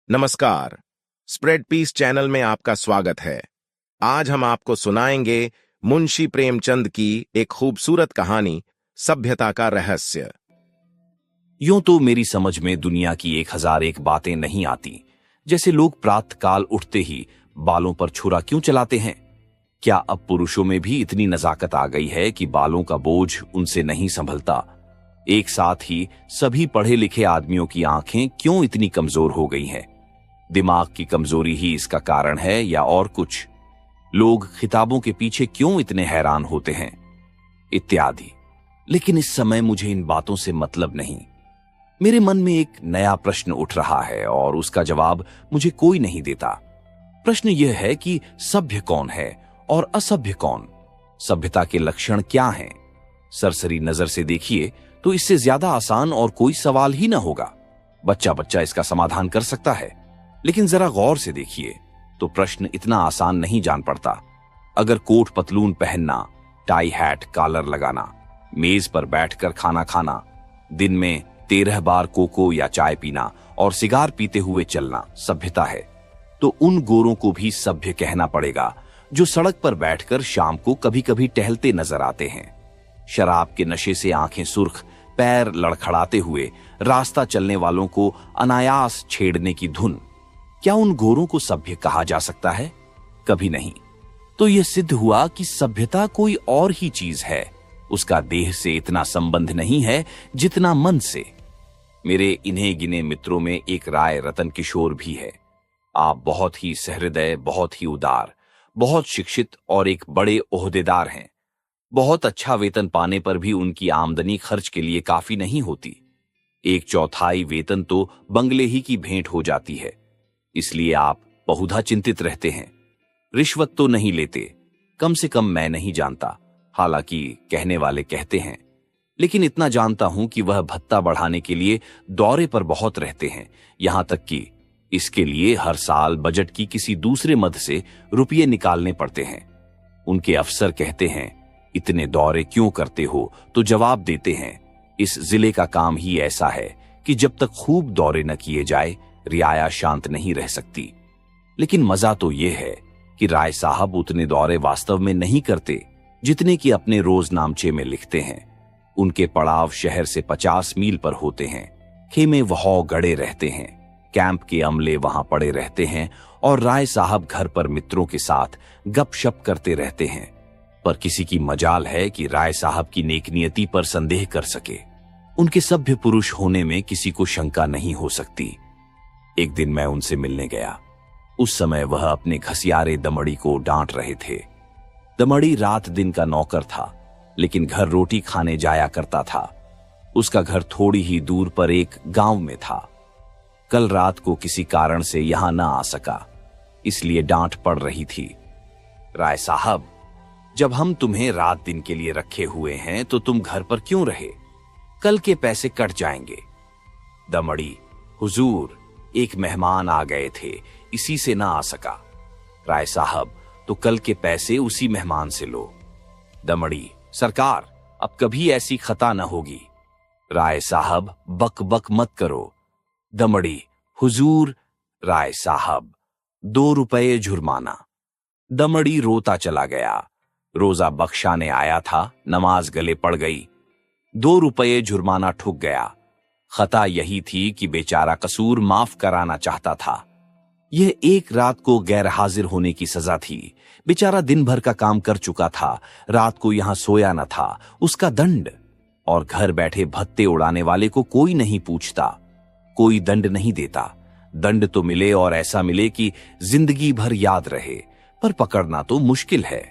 नमस्कार। Spread piece channel में आपका स्वागत है। आज हम आपको सुनाएंगे मुंशी प्रेमचंद की एक खूबसूरत कहानी, सभ्यता का रहस्य। यूं तो मेरी समझ में दुनिया की 1001 बातें नहीं आती। जैसे लोग प्रातःकाल उठते ही बालों पर छुरा क्यों चलाते हैं? क्या अब पुरुषों में भी इतनी नजाकत आ गई है कि बालों का बोझ उनसे नहीं संभलता? एक साथ ही सभी पढ़े लिखे आदमियों की आंखें क्यों इतनी कमजोर हो गई हैं? दिमाग की कमजोरी ही इसका कारण है या और कुछ? लोग खिताबों के पीछे क्यों इतने हैरान होते हैं? इत्यादि। लेकिन इस समय मुझे इन बातों से मतलब नहीं। मेरे मन में एक नया प्रश्न उठ रहा है और उसका जवाब मुझे कोई नहीं देता। प्रश्न यह है कि सभ्य कौन है और असभ्य कौन? सभ्यता के लक्षण क्या हैं? सरसरी नजर से देखिए तो इससे ज्यादा आसान और कोई सवाल ही ना होगा। बच्चा बच्चा इसका समाधान कर सकता है। लेकिन जरा गौर से देखिए तो प्रश्न इतना आसान नहीं जान पड़ता। अगर कोट पतलून पहनना, टाई हैट कॉलर लगाना, मेज पर बैठकर खाना खाना, दिन में 13 बार कोको या चाय पीना और सिगार पीते हुए चलना सभ्यता है, तो उन गोरों को भी सभ्य कहना पड़ेगा जो सड़क पर बैठकर शाम को कभी कभी टहलते नजर आते हैं। शराब के नशे से आंखें सुर्ख, पैर लड़खड़ाते हुए रास्ता चलने वालों को अनायास छेड़ने की धुन, क्या उन गोरों को सभ्य कहा जा सकता है? कभी नहीं। तो यह सिद्ध हुआ कि सभ्यता कोई और ही चीज है। उसका देह से इतना संबंध नहीं है जितना मन से। मेरे इन्हें गिने मित्रों में एक राय रतन किशोर भी है। आप बहुत ही सहृदय, बहुत ही उदार, बहुत शिक्षित और एक बड़े ओहदेदार हैं। बहुत अच्छा वेतन पाने पर भी उनकी आमदनी खर्च के लिए काफी नहीं होती। 1/4 वेतन तो बंगले ही की भेंट हो जाती है। इसलिए आप बहुधा चिंतित रहते हैं। रिश्वत तो नहीं लेते, कम से कम मैं नहीं जानता। हालांकि कहने वाले कहते हैं, लेकिन इतना जानता हूं कि वह भत्ता बढ़ाने के लिए दौरे पर बहुत रहते हैं। यहां तक कि इसके लिए हर साल बजट की किसी दूसरे मद से रुपये निकालने पड़ते हैं। उनके अफसर कहते हैं, इतने दौरे क्यों करते हो? तो जवाब देते हैं, इस जिले का काम ही ऐसा है कि जब तक खूब दौरे न किए जाए रियाया शांत नहीं रह सकती। लेकिन मजा तो यह है कि राय साहब उतने दौरे वास्तव में नहीं करते जितने कि अपने रोजनामचे में लिखते हैं। उनके पड़ाव शहर से 50 मील पर होते हैं। खेमे वहां गड़े रहते हैं, कैंप के अमले वहां पड़े रहते हैं और राय साहब घर पर मित्रों के साथ गपशप करते रहते हैं। पर किसी की मजाल है कि राय साहब की नेकनियति पर संदेह कर सके। उनके सभ्य पुरुष होने में किसी को शंका नहीं हो सकती। एक दिन मैं उनसे मिलने गया। उस समय वह अपने घसियारे दमड़ी को डांट रहे थे। दमड़ी रात दिन का नौकर था, लेकिन घर रोटी खाने जाया करता था। उसका घर थोड़ी ही दूर पर एक गांव में था। कल रात को किसी कारण से यहां न आ सका, इसलिए डांट पड़ रही थी। राय साहब, जब हम तुम्हें रात दिन के लिए रखे हुए हैं तो तुम घर पर क्यों रहे? कल के पैसे कट जाएंगे। दमड़ी, हुजूर, एक मेहमान आ गए थे, इसी से ना आ सका। राय साहब, तो कल के पैसे उसी मेहमान से लो। दमड़ी, सरकार, अब कभी ऐसी खता न होगी। राय साहब, बक बक मत करो। दमड़ी, हुजूर। राय साहब, 2 रुपये जुर्माना। दमड़ी रोता चला गया। रोजा बख्शाने आया था, नमाज गले पड़ गई। 2 रुपये जुर्माना ठुक गया। खता यही थी कि बेचारा कसूर माफ कराना चाहता था। यह एक रात को गैर हाजिर होने की सजा थी। बेचारा दिन भर का काम कर चुका था, रात को यहां सोया न था, उसका दंड। और घर बैठे भत्ते उड़ाने वाले को कोई नहीं पूछता, कोई दंड नहीं देता। दंड तो मिले और ऐसा मिले कि जिंदगी भर याद रहे, पर पकड़ना तो मुश्किल है।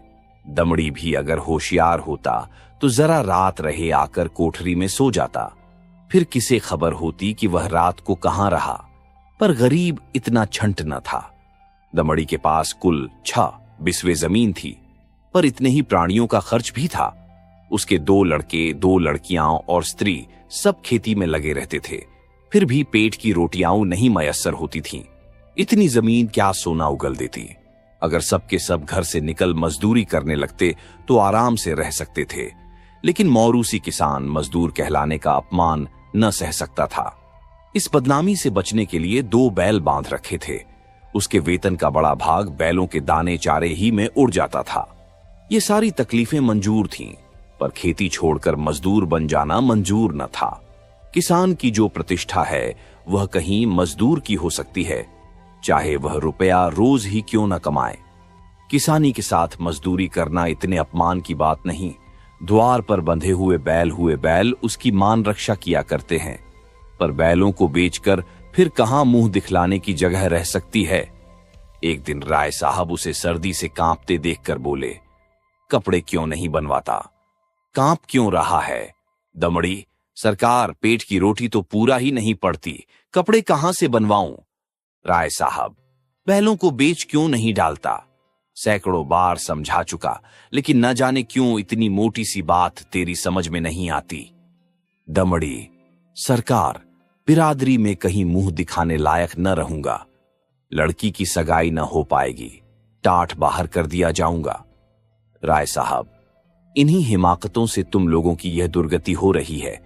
दमड़ी भी अगर होशियार होता तो जरा रात रहे आकर कोठरी में सो जाता, फिर किसे खबर होती कि वह रात को कहां रहा। पर गरीब इतना छंट न था। दमड़ी के पास कुल 6 बिस्वे जमीन थी, पर इतने ही प्राणियों का खर्च भी था। उसके 2 लड़के, 2 लड़कियां और स्त्री सब खेती में लगे रहते थे, फिर भी पेट की रोटियां नहीं मयस्सर होती थीं। इतनी जमीन क्या सोना उगल देती? अगर सबके सब घर से निकल मजदूरी करने लगते तो आराम से रह सकते थे, लेकिन मौरूसी किसान मजदूर कहलाने का अपमान न सह सकता था। इस बदनामी से बचने के लिए 2 बैल बांध रखे थे। उसके वेतन का बड़ा भाग बैलों के दाने चारे ही में उड़ जाता था। ये सारी तकलीफें मंजूर थीं, पर खेती छोड़कर मजदूर बन जाना मंजूर न था। किसान की जो प्रतिष्ठा है वह कहीं मजदूर की हो सकती है, चाहे वह रुपया रोज ही क्यों न कमाए। किसानी के साथ मजदूरी करना इतने अपमान की बात नहीं। द्वार पर बंधे हुए बैल उसकी मान रक्षा किया करते हैं, पर बैलों को बेचकर फिर कहां मुंह दिखलाने की जगह रह सकती है। एक दिन राय साहब उसे सर्दी से कांपते देखकर बोले, कपड़े क्यों नहीं बनवाता? कांप क्यों रहा है? दमड़ी, सरकार, पेट की रोटी तो पूरा ही नहीं पड़ती, कपड़े कहां से बनवाऊं? राय साहब, बैलों को बेच क्यों नहीं डालता? सैकड़ों बार समझा चुका, लेकिन न जाने क्यों इतनी मोटी सी बात तेरी समझ में नहीं आती। दमड़ी, सरकार, बिरादरी में कहीं मुंह दिखाने लायक न रहूंगा। लड़की की सगाई न हो पाएगी, टाट बाहर कर दिया जाऊंगा। राय साहब, इन्हीं हिमाकतों से तुम लोगों की यह दुर्गति हो रही है।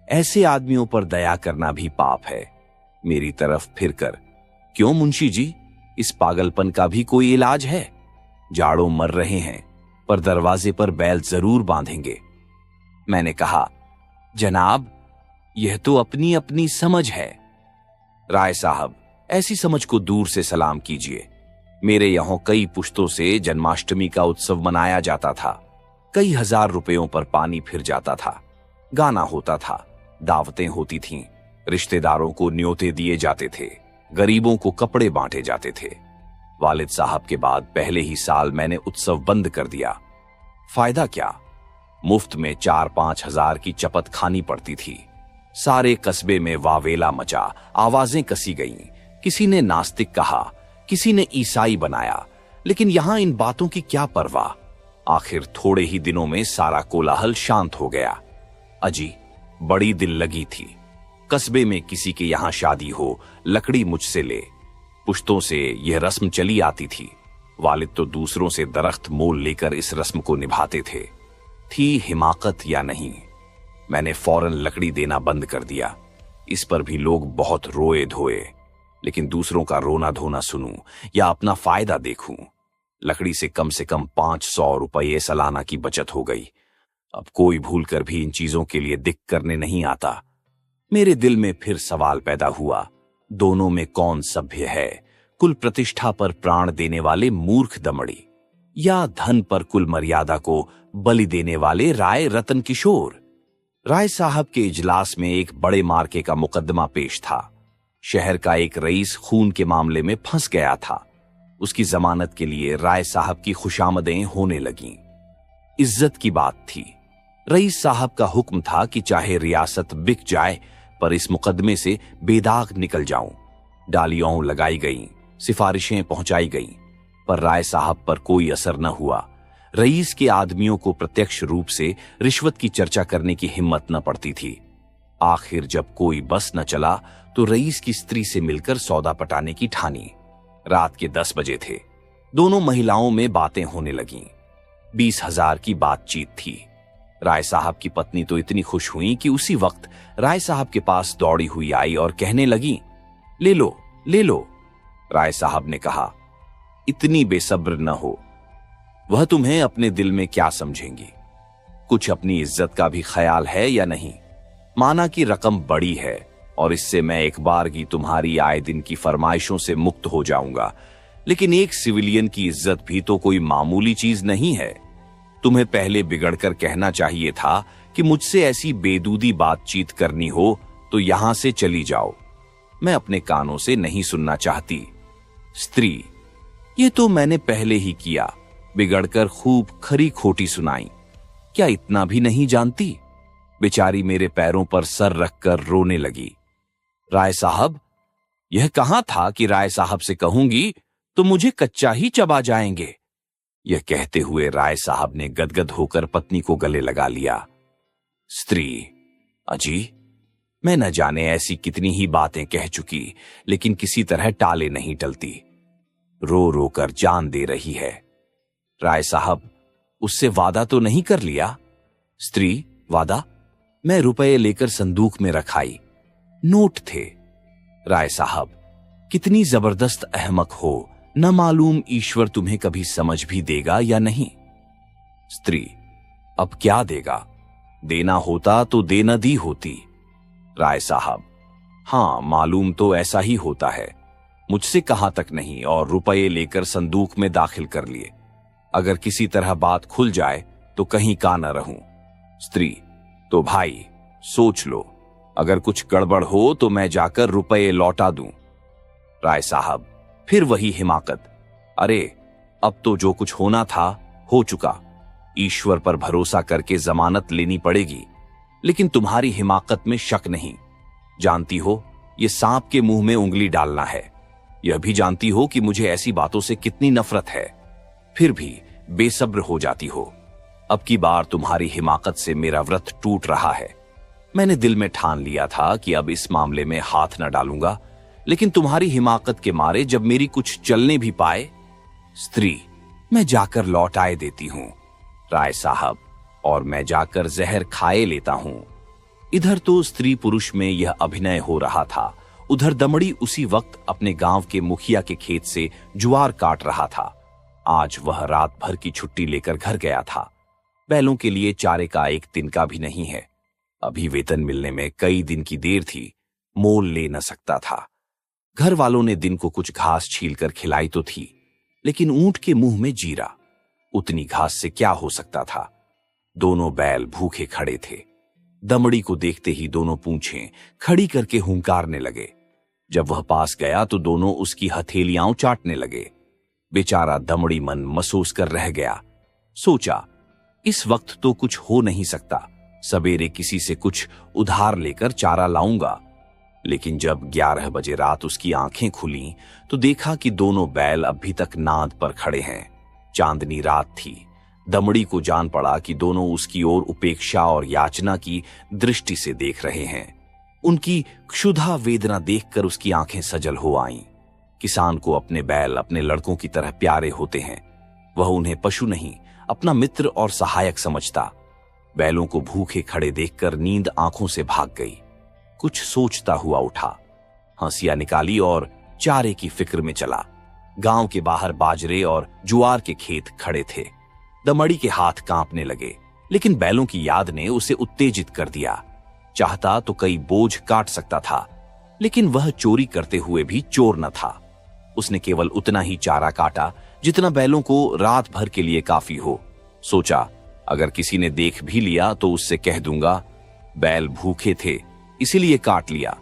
ऐसे आदमियों पर दया करना भी पाप है। मेरी तरफ फिरकर, क्यों मुंशी जी, इस पागलपन का भी कोई इलाज है? जाड़ों मर रहे हैं, पर दरवाजे पर बैल जरूर बांधेंगे। मैंने कहा, जनाब, यह तो अपनी अपनी समझ है। राय साहब, ऐसी समझ को दूर से सलाम कीजिए। मेरे यहां कई पुश्तों से जन्माष्टमी का उत्सव मनाया जाता था। कई हजार रुपयों पर पानी फिर जाता था। गाना होता था, दावतें होती थीं, रिश्तेदारों को न्योते दिए जाते थे, गरीबों को कपड़े बांटे जाते थे। वालिद साहब के बाद पहले ही साल मैंने उत्सव बंद कर दिया। फायदा क्या? मुफ्त में 4-5 हजार की चपत खानी पड़ती थी। सारे कस्बे में वावेला मचा, आवाजें कसी गईं। किसी ने नास्तिक कहा, किसी ने ईसाई बनाया, लेकिन यहां इन बातों की क्या परवाह। आखिर थोड़े ही दिनों में सारा कोलाहल शांत हो गया। अजी, बड़ी दिल लगी थी। कस्बे में किसी के यहां शादी हो, लकड़ी मुझसे ले। पुश्तों से यह रस्म चली आती थी। वालिद तो दूसरों से दरख्त मोल लेकर इस रस्म को निभाते थे। थी हिमाकत या नहीं, मैंने फौरन लकड़ी देना बंद कर दिया। इस पर भी लोग बहुत रोए धोए, लेकिन दूसरों का रोना धोना सुनूं या अपना फायदा देखूं। लकड़ी से कम 500 रुपये सालाना की बचत हो गई। अब कोई भूलकर भी इन चीजों के लिए दिक करने नहीं आता। मेरे दिल में फिर सवाल पैदा हुआ, दोनों में कौन सभ्य है? कुल प्रतिष्ठा पर प्राण देने वाले मूर्ख दमड़ी, या धन पर कुल मर्यादा को बलि देने वाले राय रतन किशोर? राय साहब के इजलास में एक बड़े मार्के का मुकदमा पेश था। शहर का एक रईस खून के मामले में फंस गया था। उसकी जमानत के लिए राय साहब की खुशामदें होने लगीं। इज्जत की बात थी। रईस साहब का हुक्म था कि चाहे रियासत बिक जाए, पर इस मुकदमे से बेदाग निकल जाऊं। डालियों लगाई गईं, सिफारिशें पहुंचाई गईं, पर राय साहब पर कोई असर न हुआ। रईस के आदमियों को प्रत्यक्ष रूप से रिश्वत की चर्चा करने की हिम्मत न पड़ती थी। आखिर जब कोई बस न चला तो रईस की स्त्री से मिलकर सौदा पटाने की ठानी। रात के 10 बजे थे। दोनों महिलाओं में बातें होने लगीं। 20,000 की बातचीत थी। राय साहब की पत्नी तो इतनी खुश हुई कि उसी वक्त राय साहब के पास दौड़ी हुई आई और कहने लगी, ले लो, ले लो। राय साहब ने कहा, इतनी बेसब्र न हो। वह तुम्हें अपने दिल में क्या समझेंगी? कुछ अपनी इज्जत का भी ख्याल है या नहीं? माना कि रकम बड़ी है और इससे मैं एक बार की तुम्हारी आए दिन की फरमाइशों से मुक्त हो जाऊंगा, लेकिन एक सिविलियन की इज्जत भी तो कोई मामूली चीज नहीं है। तुम्हें पहले बिगड़कर कहना चाहिए था कि मुझसे ऐसी बेदूदी बातचीत करनी हो तो यहां से चली जाओ। मैं अपने कानों से नहीं सुनना चाहती। स्त्री, ये तो मैंने पहले ही किया। बिगड़कर खूब खरी खोटी सुनाई। क्या इतना भी नहीं जानती? बेचारी मेरे पैरों पर सर रखकर रोने लगी। राय साहब, यह कहां था कि राय साहब से कहूंगी तो मुझे कच्चा ही चबा जाएंगे। यह कहते हुए राय साहब ने गदगद होकर पत्नी को गले लगा लिया। स्त्री, अजी, मैं न जाने ऐसी कितनी ही बातें कह चुकी, लेकिन किसी तरह टाले नहीं टलती। रो रो कर जान दे रही है। राय साहब, उससे वादा तो नहीं कर लिया? स्त्री, वादा? मैं रुपए लेकर संदूक में रखाई। नोट थे, राय साहब, कितनी जबरदस्त अहमक हो, न मालूम ईश्वर तुम्हें कभी समझ भी देगा या नहीं। स्त्री, अब क्या देगा? देना होता तो दे न दी होती। राय साहब, हां, मालूम तो ऐसा ही होता है। मुझसे कहां तक नहीं और रुपये लेकर संदूक में दाखिल कर लिए। अगर किसी तरह बात खुल जाए तो कहीं का न रहूं। स्त्री, तो भाई सोच लो, अगर कुछ गड़बड़ हो तो मैं जाकर रुपये लौटा दूं। राय साहब, फिर वही हिमाकत। अरे, अब तो जो कुछ होना था हो चुका। ईश्वर पर भरोसा करके जमानत लेनी पड़ेगी, लेकिन तुम्हारी हिमाकत में शक नहीं। जानती हो, ये सांप के मुंह में उंगली डालना है। यह भी जानती हो कि मुझे ऐसी बातों से कितनी नफरत है, फिर भी बेसब्र हो जाती हो। अब की बार तुम्हारी हिमाकत से मेरा व्रत टूट रहा है। मैंने दिल में ठान लिया था कि अब इस मामले में हाथ न डालूंगा, लेकिन तुम्हारी हिमाकत के मारे जब मेरी कुछ चलने भी पाए। स्त्री, मैं जाकर लौट आए देती हूं। राय साहब, और मैं जाकर जहर खाए लेता हूं। इधर तो स्त्री पुरुष में यह अभिनय हो रहा था, उधर दमड़ी उसी वक्त अपने गांव के मुखिया के खेत से ज्वार काट रहा था। आज वह रात भर की छुट्टी लेकर घर गया था। बैलों के लिए चारे का एक तिनका भी नहीं है। अभी वेतन मिलने में कई दिन की देर थी, मोल ले न सकता था। घर वालों ने दिन को कुछ घास छीलकर खिलाई तो थी, लेकिन ऊंट के मुंह में जीरा, उतनी घास से क्या हो सकता था। दोनों बैल भूखे खड़े थे। दमड़ी को देखते ही दोनों पूंछें खड़ी करके हुंकारने लगे। जब वह पास गया तो दोनों उसकी हथेलियां चाटने लगे। बेचारा दमड़ी मन महसूस कर रह गया। सोचा, इस वक्त तो कुछ हो नहीं सकता, सवेरे किसी से कुछ उधार लेकर चारा लाऊंगा। लेकिन जब 11 बजे रात उसकी आंखें खुली तो देखा कि दोनों बैल अभी तक नाद पर खड़े हैं। चांदनी रात थी। दमड़ी को जान पड़ा कि दोनों उसकी ओर उपेक्षा और याचना की दृष्टि से देख रहे हैं। उनकी क्षुधा वेदना देखकर उसकी आंखें सजल हो आईं। किसान को अपने बैल अपने लड़कों की तरह प्यारे होते हैं। वह उन्हें पशु नहीं, अपना मित्र और सहायक समझता। बैलों को भूखे खड़े देखकर नींद आंखों से भाग गई। कुछ सोचता हुआ उठा, हंसिया निकाली और चारे की फिक्र में चला। गांव के बाहर बाजरे और ज्वार के खेत खड़े थे। दमड़ी के हाथ कांपने लगे, लेकिन बैलों की याद ने उसे उत्तेजित कर दिया। चाहता तो कई बोझ काट सकता था, लेकिन वह चोरी करते हुए भी चोर न था। उसने केवल उतना ही चारा काटा जितना बैलों को रात भर के लिए काफी हो। सोचा, अगर किसी ने देख भी लिया तो उससे कह दूंगा बैल भूखे थे इसीलिए काट लिया।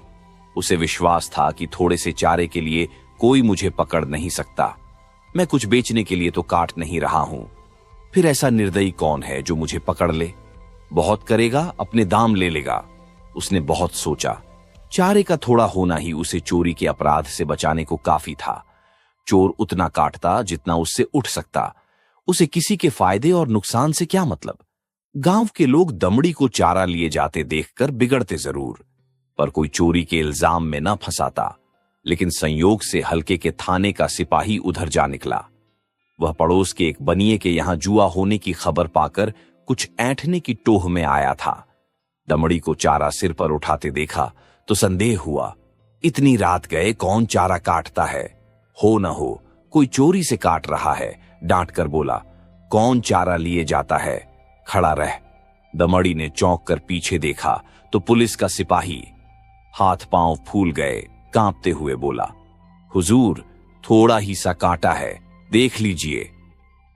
उसे विश्वास था कि थोड़े से चारे के लिए कोई मुझे पकड़ नहीं सकता। मैं कुछ बेचने के लिए तो काट नहीं रहा हूं। फिर ऐसा निर्दयी कौन है जो मुझे पकड़ ले? बहुत करेगा, अपने दाम ले लेगा। उसने बहुत सोचा। चारे का थोड़ा होना ही उसे चोरी के अपराध से बचाने को काफी था। चोर उतना काटता जितना उससे उठ सकता। उसे किसी के फायदे और नुकसान से क्या मतलब? गांव के लोग दमड़ी को चारा लिए जाते देखकर बिगड़ते जरूर, पर कोई चोरी के इल्जाम में न फंसाता। लेकिन संयोग से हल्के के थाने का सिपाही उधर जा निकला। वह पड़ोस के एक बनिए के यहां जुआ होने की खबर पाकर कुछ ऐंठने की टोह में आया था। दमड़ी को चारा सिर पर उठाते देखा तो संदेह हुआ। इतनी रात गए कौन चारा काटता है? हो न हो कोई चोरी से काट रहा है। डांट कर बोला, कौन चारा लिए जाता है? खड़ा रह। दमड़ी ने चौंक कर पीछे देखा तो पुलिस का सिपाही। हाथ पांव फूल गए, कांपते हुए बोला, हुजूर, थोड़ा ही सा कांटा है, देख लीजिए।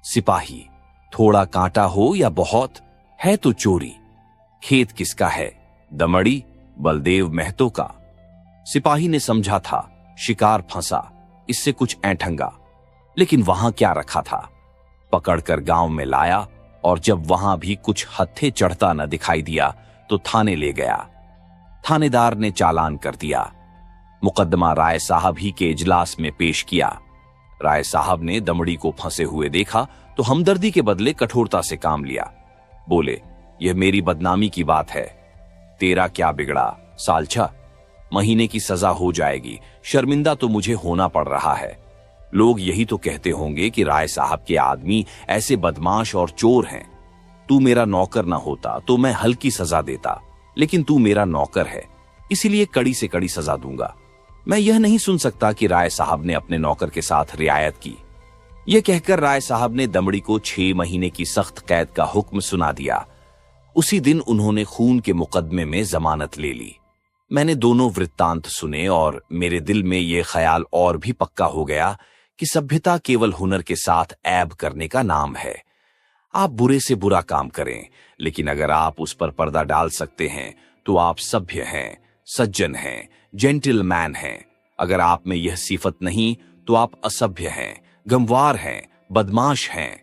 सिपाही, थोड़ा कांटा हो या बहुत, है तो चोरी। खेत किसका है? दमड़ी, बलदेव महतो का। सिपाही ने समझा था शिकार फंसा, इससे कुछ ऐंठंगा, लेकिन वहां क्या रखा था? पकड़कर गांव में लाया और जब वहां भी कुछ हत्थे चढ़ता न दिखाई दिया तो थाने ले गया। थानेदार ने चालान कर दिया। मुकदमा राय साहब ही के इजलास में पेश किया। राय साहब ने दमड़ी को फंसे हुए देखा तो हमदर्दी के बदले कठोरता से काम लिया। बोले, यह मेरी बदनामी की बात है। तेरा क्या बिगड़ा साल 6 महीने की सजा हो जाएगी। शर्मिंदा तो मुझे होना पड़ रहा है। लोग यही तो कहते होंगे कि राय साहब के आदमी ऐसे बदमाश और चोर हैं। तू मेरा नौकर ना होता तो मैं हल्की सजा देता, लेकिन तू मेरा नौकर है, इसीलिए कड़ी से कड़ी सजा दूंगा। मैं यह नहीं सुन सकता कि राय साहब ने अपने नौकर के साथ रियायत की। यह कहकर राय साहब ने दमड़ी को 6 महीने की सख्त कैद का हुक्म सुना दिया। उसी दिन उन्होंने खून के मुकदमे में जमानत ले ली। मैंने दोनों वृत्तांत सुने और मेरे दिल में यह ख्याल और भी पक्का हो गया कि सभ्यता केवल हुनर के साथ ऐब करने का नाम है। आप बुरे से बुरा काम करें, लेकिन अगर आप उस पर पर्दा डाल सकते हैं तो आप सभ्य हैं, सज्जन हैं, जेंटलमैन हैं। अगर आप में यह सिफत नहीं तो आप असभ्य हैं, गंवार हैं, बदमाश हैं।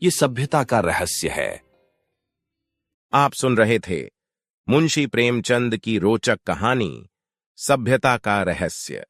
यह सभ्यता का रहस्य है। आप सुन रहे थे मुंशी प्रेमचंद की रोचक कहानी सभ्यता का रहस्य।